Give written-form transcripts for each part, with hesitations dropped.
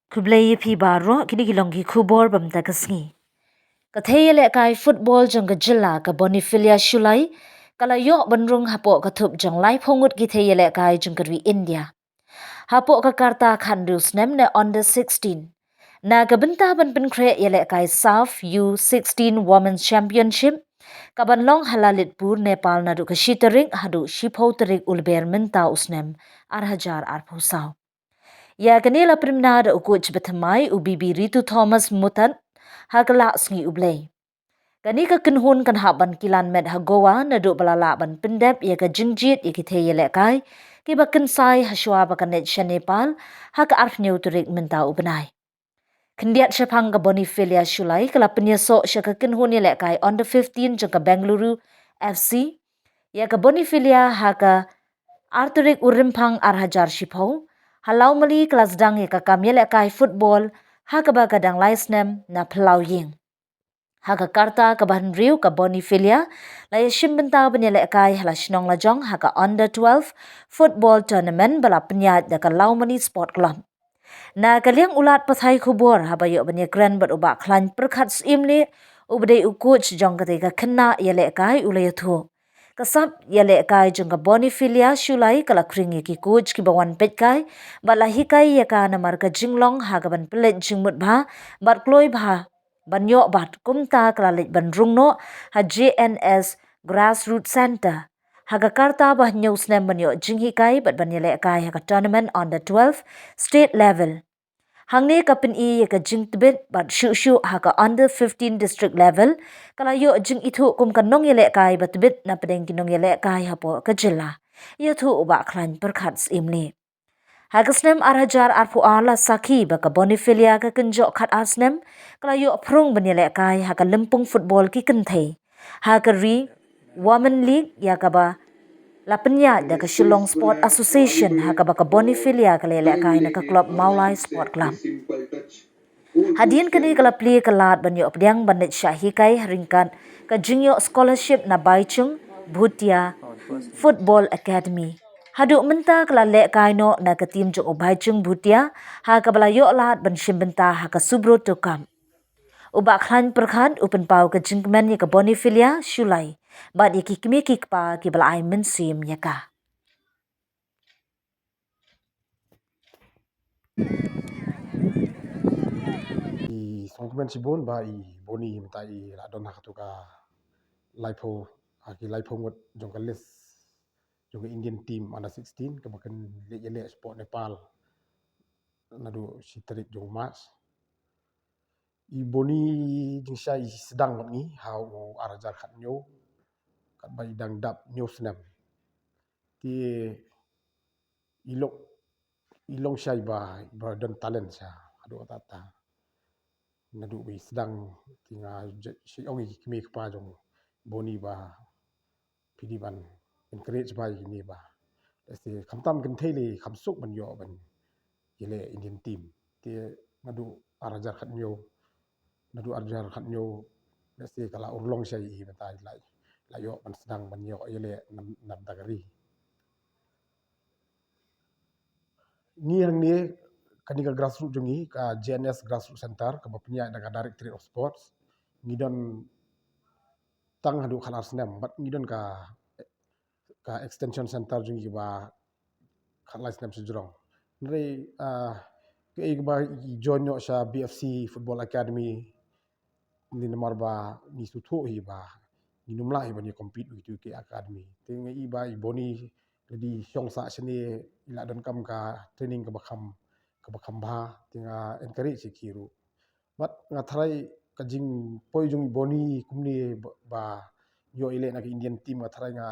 Kublai pi baro kini kilongi kubor bam tagasngi. Kathaya le kai football jong gajilla ka Bonifilia Shullai kala yo banrung hapo kathup jong lai phongut githaya le kai jong kadwi India. Hapo ka karta khandu snem ne under 16. Na gabenta ban penkre yele kai South U16 Women's Championship kaban long halalit pur Nepal nadu kashitaring hadu shiphotarik ulber menta usnem arhajar arphusau. Ya kanila primnada ukuch bethamai ubibi Ritu Thomas Mutan hagala sngi ublay. Kani ka kinhun kan haban kilan med hagowa na do balala ban pendep ya ka jingjit ya ki theyele kai ki bakin sai haswa bakanet Nepal haka arf neuturik menta ubnai. Kendiat syapang ka Bonifilia Shullai kala penyeso syaka kinhun ya lekai on the 15 jangka Bengaluru FC ya ka Bonifilia haka Arturik urimpang arhajar shipau halau mali kelas dang ya ka kamyele kai football haka ba kadang laisnem na pelau ying. Haka karta ka bahan riu ka Bonifilia la yashim benta benyele kai hala shinong lajong haka under 12 football tournament bala penyat da ka lau mali sport club. Na kaliang ulat pathai kubur habayo benya kren bat ubak klan perkat imli ubdai ukuch jong ketika kena yele kai ulayathu. Kasap yale kai jong ka Bonifilia Shullai kala kringi ki coach ki bawan petkai bala hikai ya ka na marka jinglong ha ka ban pelet jingmut bha bat kloi bha ban yo bat kumta kala lit ban rungno ha JNS Grassroots Center ha ka karta bah nyus nem ban yo jinghikai bat ban yale kai ha ka tournament on the 12 state level. Hangne kapin I ka jing tibet bat shu ha ka under 15 district level kala yo jing itu kum kan nong yele kai bat tibet na pedeng kinong yele kai hapo ka jilla yo thu uba klan perkat imli hagasnem arhajar arfu ala saki ba ka Bonifilia ka kenjo khat asnem kala yo prung ban yele kai ha ka lempung football ki kenthei ha ka ri women league ya ka ba Lapenya da ka Shillong Sport Association ha ka ba ka Bonifilia ka lele kai na ka club Maulai Sport Club. Hadian kini kala pli kalat banyo pediang bandit Shahi kai haringkat ka jingyo scholarship na Baichung Bhutia Football Academy. Hadu menta kala le kai no na ka tim jong Baichung Bhutia ha ka bala yo lat ban shimbenta ha ka subro tukam. Ubak khan perkhan upen pau ka jingmen ya ka Bonifilia Shullai. Bad ya ki kimi kikpa ki bala ay mensim ya ka. I songkumen sibon ba I boni mta I ladon hakatuka laipo aki laipo ngot jong list jong Indian team under 16 kebakan le sport Nepal nadu sitarik jong mas I boni jing syai sedang ni hau arajar khat nyo kat bai dang dap nyo snam ti ilong syai ba don talent sya adu tata nadu bi sedang tinga si ongi kimi kpa jong boni ba pidi ban encourage bai ni ba ese kamtam kan thele khamsuk ban yo ban ile Indian team ti nadu arajar khat nyo ese kala urlong syai I bata lai yo ban sedang ban yo ile nam dagari ni hang ni kanika grassroots jongi ka JNS Grassroots Center ka bapnya daga Directorate of Sports ngidon tang hadu khalar snam bat ngidon ka extension center jongi ba khalai snam sejrong nre ke ba join yo sha BFC Football Academy ni nomor ba ni sutho hi ba ni numla hi ba ni compete with UK Academy ting I ba I boni jadi syong sa sini ila don kam ka training ka bakham ba tinga encourage kiru but ngathrai kajing poi jung boni kumni ba yo ile na Indian team ngathrai nga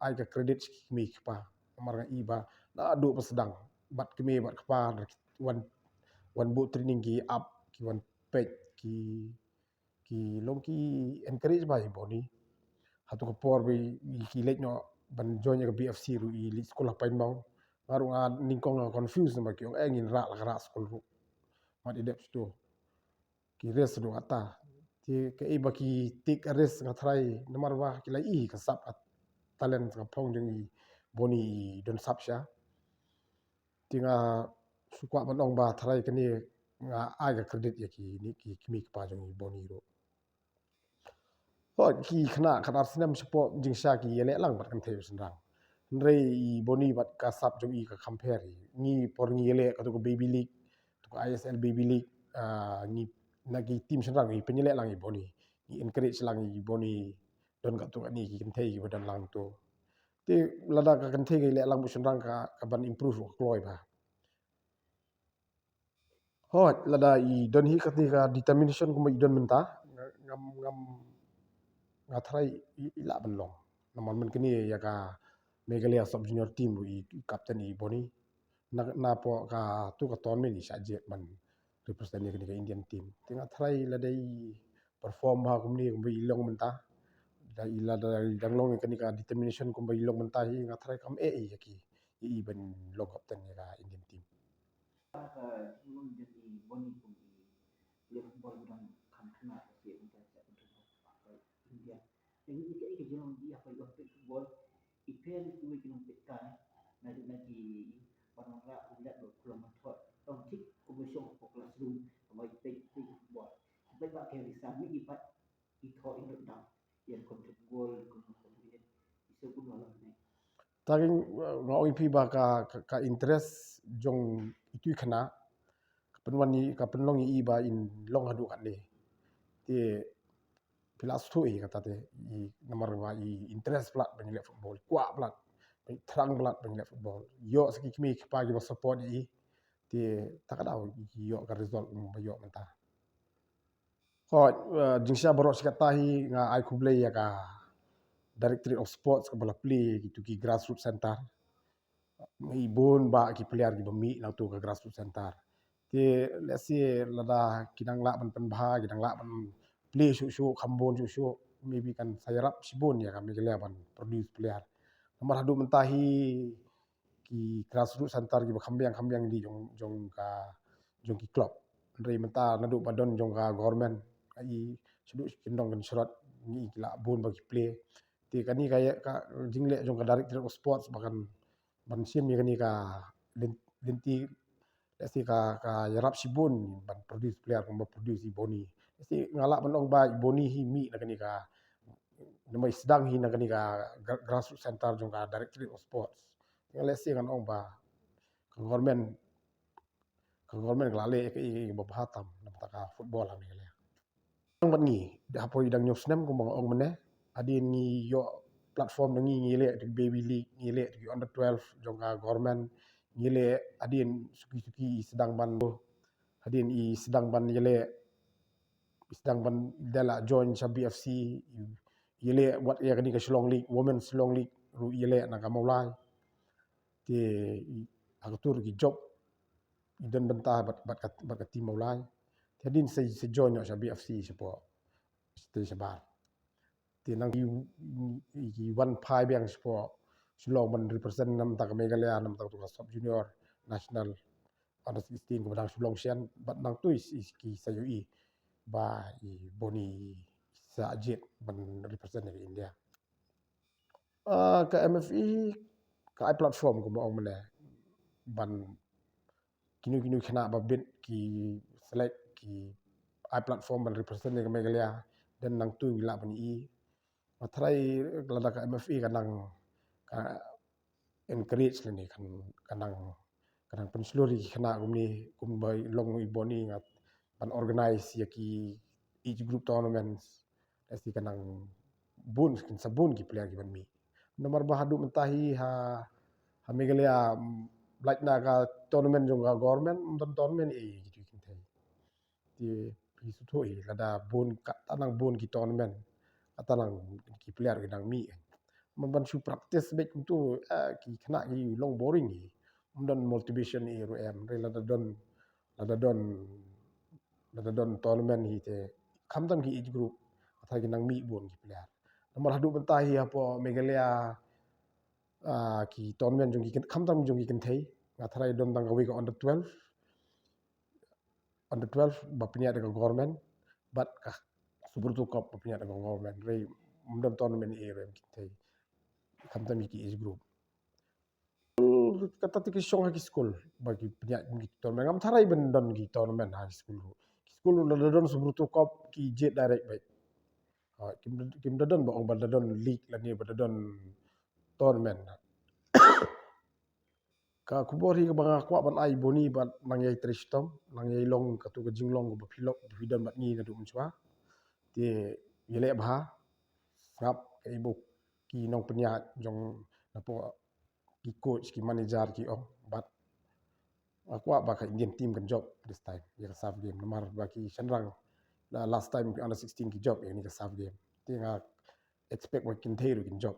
ai ka credit mi pa mar nga I ba na adu pasedang bat kemi bat kpa wan bu training ki up ki wan page ki long ki encourage ba boni hatu ko por bi ki lek no ban join ka BFC ru I sekolah pain mau baru nga ningkong confused ma ki ngin ra skol ru mat idep sto ki res do ata ti ke I baki tik res ngathrai nomor ba ki lai I ka sap talent ka phong jeng I boni don sap sha tinga Sukwa manong ba tharai kani nga ai ga credit ya ki ni ki kimi pa jong boni ro. Ho ki khana khana sinem support jing sha ki yele lang bat kan theu senrang. Nrei boni bat ka sap jong i ka compare ni por ni yele ka to baby league to ISL baby league ni nagi team senrang i penyele lang i boni. Ni encourage lang i boni don ka to ni ki kan thei ki badan lang to. Ti lada ka kan thei ki le lang bu senrang ka ban improve ko kloi ba. Hot lada I don hi ka determination ko don menta ngam ngam ngathrai ila ban long naman man kini ya ka Meghalaya sub junior team I captain I boni na po ka tu ka ton me ni sha jet man represent ni ka Indian team tinga thrai lada I perform ha kumni kumbi ilong menta da ila da dang long kani ka determination kumbi ilong menta hi ngathrai kam ya ki I ban long captain ya ka Indian team taring ngawing pi ba ka interest jong itu khana penwani ka penlong I ba in long hadu kan ni ti pilas tu kata te I nomor wa I interest plat banyile football kwa plat terang plat banyile football yo saki kimi pa gi support I ti takadau yo ka result yo menta ho jingsha borok sikata hi nga ai kuble ya ka Directorate of Sports ka bala play gitu ki grassroots center ngi bon ba ki player ki bami na tu ka grassroots center ti let's say lada kinang la ban bha kinang la ban play shu khambon shu maybe kan sayarap sibon ya kan Meghalaya ban produce player nomor hadu mentahi ki grassroots center ki khambiang di jong ki club rei menta nadu badon jong ka government ai sudu kindong kan surat ni la bon bagi play ti kani kaya ka jingle jong ka director of sports bahkan ban sim ya kani ka lenti si ka yarap sibun ban produce player ko produce I boni si ngala ban ba I boni hi mi na kani ka namai sedang hi na kani ka grassroots center jong ka directorate of sports ngale si kan ong ba ka government lale ke I ba hatam nam ta ka football ang ngale ang ban ni da po idang news nem ko mga ong mene adin ni yo platform ngi ngile baby league ngile under 12 jong ka government ngile adin suki sedang ban adin I sedang ban ngile sedang ban dala join sa BFC ngile what ya kani ka Shillong League Women's Shillong League ru ngile na ka maulai ti agatur ki job idan benta bat ka team maulai adin se join sa BFC sipo stay sabar ti nang ki one pai biang sipo Shillong ban represent nam ta ka Meghalaya nam ta ka sub junior national under 16 ko badang Shillong sian bat nang tu ki sayu I ba I boni sa jied ban represent ni India ka MFE ka I platform ko mo mane ban kinu khana ba bit ki select ki I platform ban represent ni Meghalaya dan nang tu la ban I matrai lada ka MFE kanang ka encourage ni kan kanang pensluri khana gumni kumbai long I boni ngat ban organize ya ki each group tournaments asi kanang bun sabun ki player ki ban mi nomor bahadu mentahi ha Meghalaya like na ka tournament jong ka government don tournament gitu kin thai ti pi su thoi lada bun ka tanang bun ki tournament tanang ki player ki dang mi man ban su practice back tu ki khana ki long boring ni don motivation ni ro em re lada don tournament hi te khamtam ki each group thai ki nang mi bun ki player nomor hadu mentahi apo Meghalaya ki tournament jong ki khamtam jong ki kan thai ngathrai don dang gawi ka under 12 bapnya dengan government but ka super tu cup bapnya dengan government rei mendam tournament e rem kitai khamtam ki is group kata ti ki song ha ki school bagi penyak ki tournament ngam tharai ben don ki tournament ha school la don subruto kop ki jet direct baik. Kim dadon ba ong ba dadon league la ni ba dadon tournament. Ka kubor hi banga kwa ban ai boni ba nangyay tristom nangyay long katu ka jinglong ba pilok bidan bat ni na dum chwa ti yele bha ngap kai bu ki nong penya jong na po ki coach ki manager ki ong but aku ba ka Indian team kan job this time ya ka save game nomor ba ki chanrang last time under 16 ki job ya ni ka save game ti nga expect wa kin theiru kin job